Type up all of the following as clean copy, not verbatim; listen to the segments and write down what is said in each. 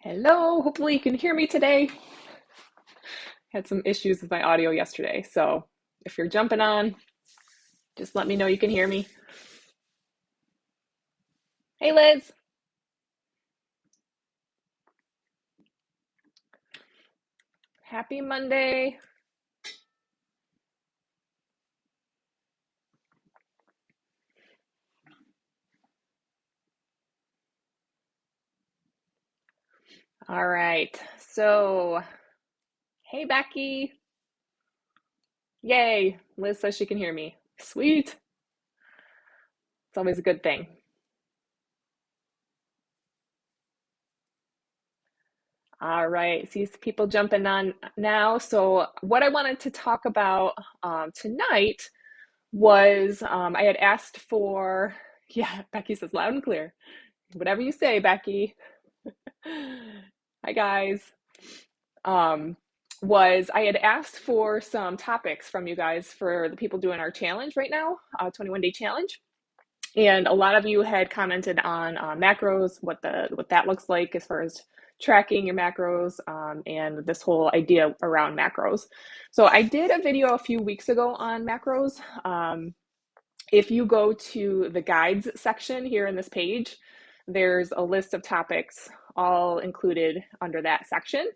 Hello, hopefully you can hear me today. Had some issues with my audio yesterday, so if you're jumping on, just let me know you can hear me. Hey Liz, happy Monday. All right, so hey Becky. Yay, Liz says she can hear me. Sweet, it's always a good thing. All right, see people jumping on now. So what I wanted to talk about tonight was I had asked for, yeah, Becky says loud and clear. Whatever you say, Becky. Hi guys. Um, was I had asked for some topics from you guys for the people doing our challenge right now, 21-day challenge. And a lot of you had commented on macros, what that looks like as far as tracking your macros, and this whole idea around macros. So I did a video a few weeks ago on macros. If you go to the guides section here in this page, there's a list of topics all included under that section.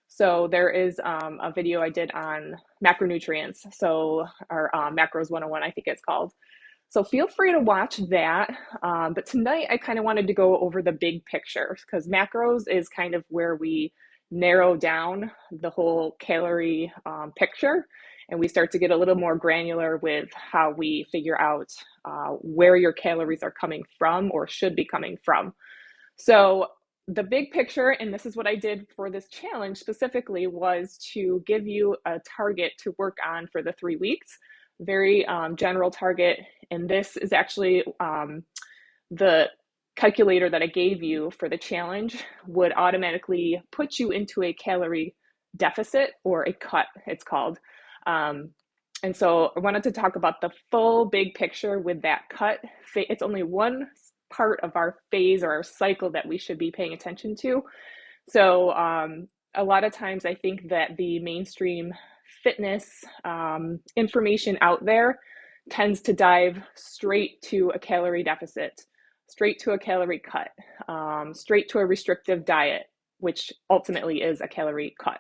So there is a video I did on macronutrients, or macros 101, I think it's called. So feel free to watch that. But tonight I kind of wanted to go over the big picture because macros is kind of where we narrow down the whole calorie picture, and we start to get a little more granular with how we figure out where your calories are coming from or should be coming from. So the big picture, and this is what I did for this challenge specifically, was to give you a target to work on for the 3 weeks. Very general target. And this is actually the calculator that I gave you for the challenge would automatically put you into a calorie deficit, or a cut, it's called. Um, and so I wanted to talk about the full big picture with that cut. It's only one part of our phase or our cycle that we should be paying attention to. So a lot of times I think that the mainstream fitness information out there tends to dive straight to a calorie deficit, straight to a calorie cut, straight to a restrictive diet, which ultimately is a calorie cut.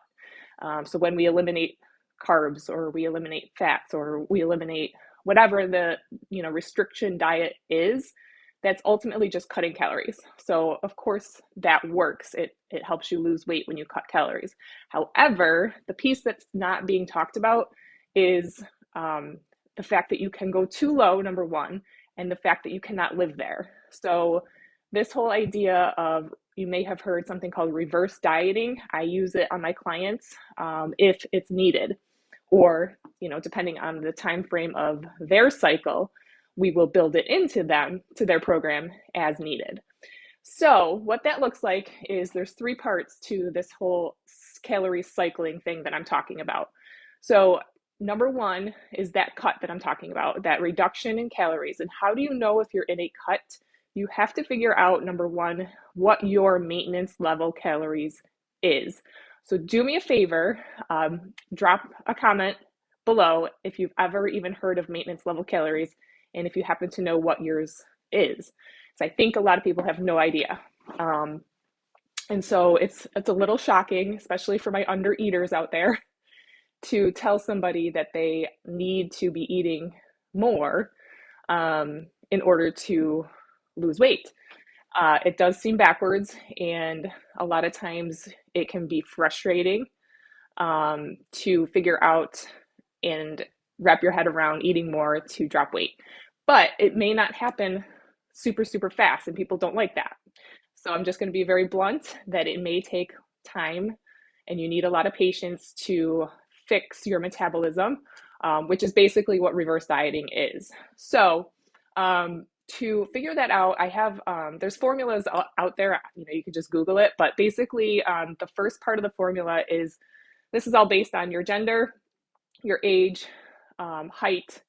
So when we eliminate carbs, or we eliminate fats, or we eliminate whatever the restriction diet is, that's ultimately just cutting calories. So of course that works. It helps you lose weight when you cut calories. However, the piece that's not being talked about is the fact that you can go too low, number one, and the fact that you cannot live there. So this whole idea of, you may have heard something called reverse dieting. I use it on my clients if it's needed, or depending on the time frame of their cycle, we will build it into their program as needed. So what that looks like is there's three parts to this whole calorie cycling thing that I'm talking about. So number one is that cut that I'm talking about, that reduction in calories. And how do you know if you're in a cut? You have to figure out, number one, what your maintenance level calories is. So do me a favor, drop a comment below if you've ever even heard of maintenance level calories, and if you happen to know what yours is. So I think a lot of people have no idea. And so it's a little shocking, especially for my under eaters out there, to tell somebody that they need to be eating more in order to lose weight. It does seem backwards, and a lot of times it can be frustrating to figure out and wrap your head around eating more to drop weight. But it may not happen super, super fast, and people don't like that. So I'm just going to be very blunt that it may take time, and you need a lot of patience to fix your metabolism, which is basically what reverse dieting is. So to figure that out, I have there's formulas out there. You can just Google it. But basically, the first part of the formula is, this is all based on your gender, your age, height,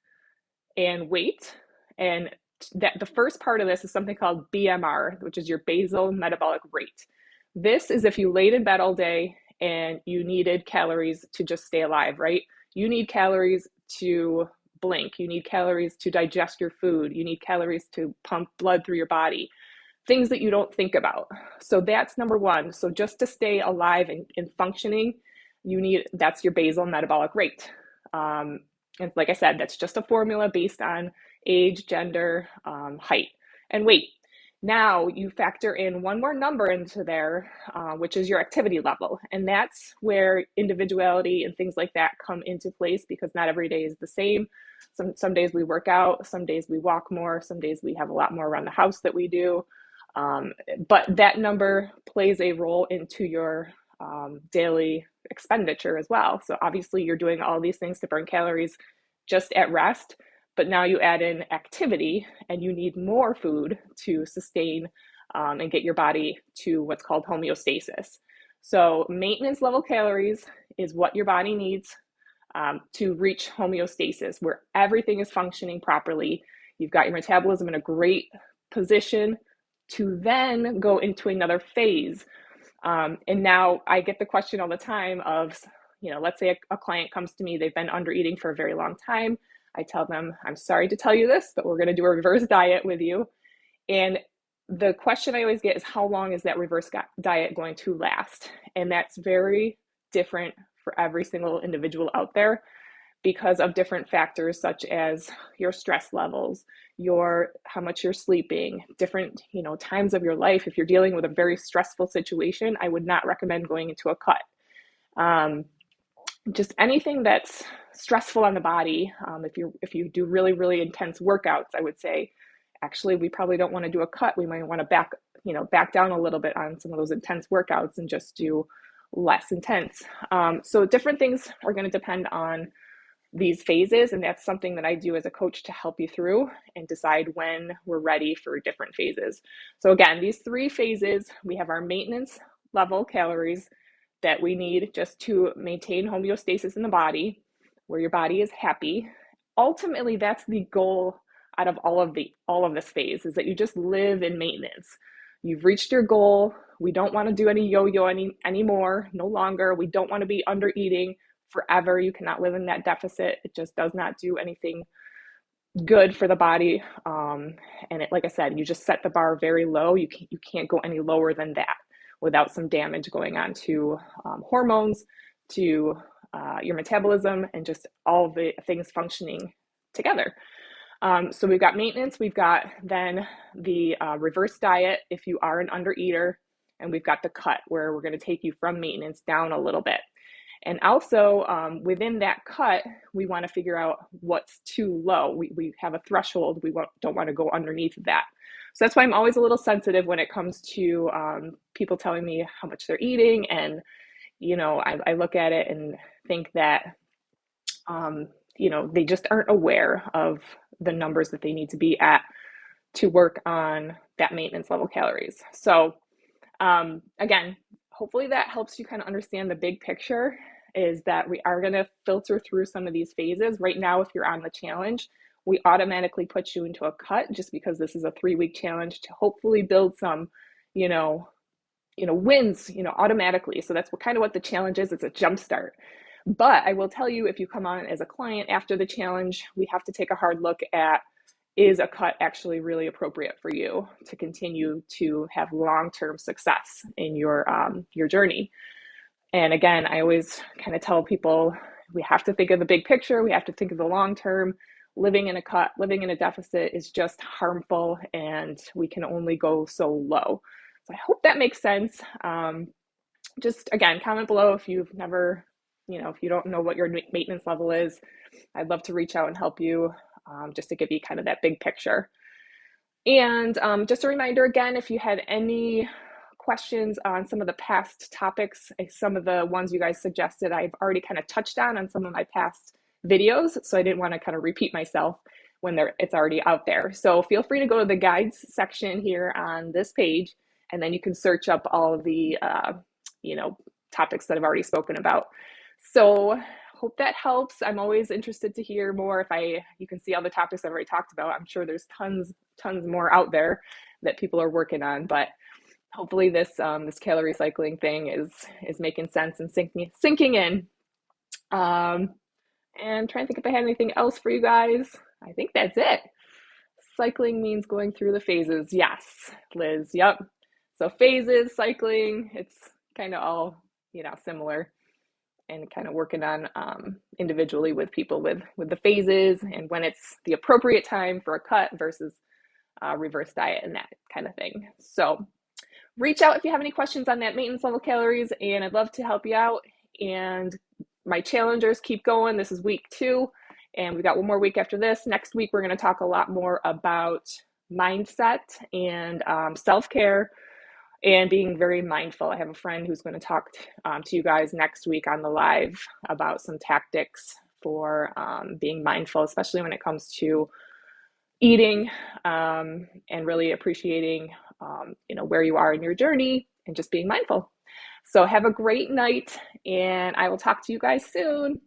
and weight. And that the first part of this is something called BMR, which is your basal metabolic rate. This is if you laid in bed all day and you needed calories to just stay alive, right? You need calories to blink. You need calories to digest your food. You need calories to pump blood through your body, things that you don't think about. So that's number one. So just to stay alive and functioning, that's your basal metabolic rate. And like I said, that's just a formula based on age, gender, height, and weight. Now you factor in one more number into there, which is your activity level. And that's where individuality and things like that come into place, because not every day is the same. Some days we work out, some days we walk more, some days we have a lot more around the house that we do. But that number plays a role into your daily expenditure as well. So obviously you're doing all these things to burn calories just at rest, but now you add in activity and you need more food to sustain and get your body to what's called homeostasis. So maintenance level calories is what your body needs to reach homeostasis, where everything is functioning properly. You've got your metabolism in a great position to then go into another phase. And now I get the question all the time of, let's say a client comes to me, they've been under eating for a very long time. I tell them, I'm sorry to tell you this, but we're going to do a reverse diet with you. And the question I always get is, how long is that reverse diet going to last? And that's very different for every single individual out there, because of different factors such as your stress levels, how much you're sleeping, different times of your life. If you're dealing with a very stressful situation, I would not recommend going into a cut. Just anything that's stressful on the body. If you do really, really intense workouts, I would say actually we probably don't want to do a cut. We might want to back down a little bit on some of those intense workouts and just do less intense. So different things are going to depend on these phases, and that's something that I do as a coach to help you through and decide when we're ready for different phases. So again, these three phases, we have our maintenance level calories that we need just to maintain homeostasis in the body, where your body is happy. Ultimately, that's the goal out of all of this phase, is that you just live in maintenance. You've reached your goal. We don't want to do any yo-yo anymore, no longer. We don't want to be under eating forever. You cannot live in that deficit. It just does not do anything good for the body. And like I said, you just set the bar very low. You can't go any lower than that without some damage going on to hormones, to your metabolism, and just all of the things functioning together. So we've got maintenance, we've got then the reverse diet if you are an undereater, and we've got the cut where we're going to take you from maintenance down a little bit. And also within that cut, we want to figure out what's too low. We have a threshold. We don't want to go underneath that. So that's why I'm always a little sensitive when it comes to people telling me how much they're eating. And, I look at it and think that, they just aren't aware of the numbers that they need to be at to work on that maintenance level calories. So again, hopefully that helps you kind of understand the big picture, is that we are going to filter through some of these phases. Right now, if you're on the challenge, we automatically put you into a cut just because this is a 3-week challenge to hopefully build some, wins, automatically. So that's what the challenge is. It's a jump start. But I will tell you, if you come on as a client after the challenge, we have to take a hard look at, is a cut actually really appropriate for you to continue to have long-term success in your journey? And again, I always kind of tell people, we have to think of the big picture. We have to think of the long term. Living in a cut, living in a deficit is just harmful, and we can only go so low. So I hope that makes sense. Just again, comment below if you've never, if you don't know what your maintenance level is. I'd love to reach out and help you, just to give you kind of that big picture. And just a reminder again, if you had any questions on some of the past topics, some of the ones you guys suggested, I've already kind of touched on some of my past videos, so I didn't want to kind of repeat myself when it's already out there. So feel free to go to the guides section here on this page, and then you can search up all of the topics that I've already spoken about. So hope that helps. I'm always interested to hear more. You can see all the topics I've already talked about. I'm sure there's tons more out there that people are working on, but hopefully this calorie cycling thing is making sense and sinking in. Um, and trying to think if I had anything else for you guys. I think that's it. Cycling means going through the phases. Yes, Liz. Yep. So phases, cycling, it's kind of all, similar, and kind of working on individually with people with the phases and when it's the appropriate time for a cut versus reverse diet and that kind of thing. So reach out if you have any questions on that maintenance level calories, and I'd love to help you out. And my challengers, keep going. This is week 2, and we've got one more week after this. Next week, we're going to talk a lot more about mindset and self-care and being very mindful. I have a friend who's going to talk to you guys next week on the live about some tactics for being mindful, especially when it comes to eating, and really appreciating where you are in your journey and just being mindful. So have a great night, and I will talk to you guys soon.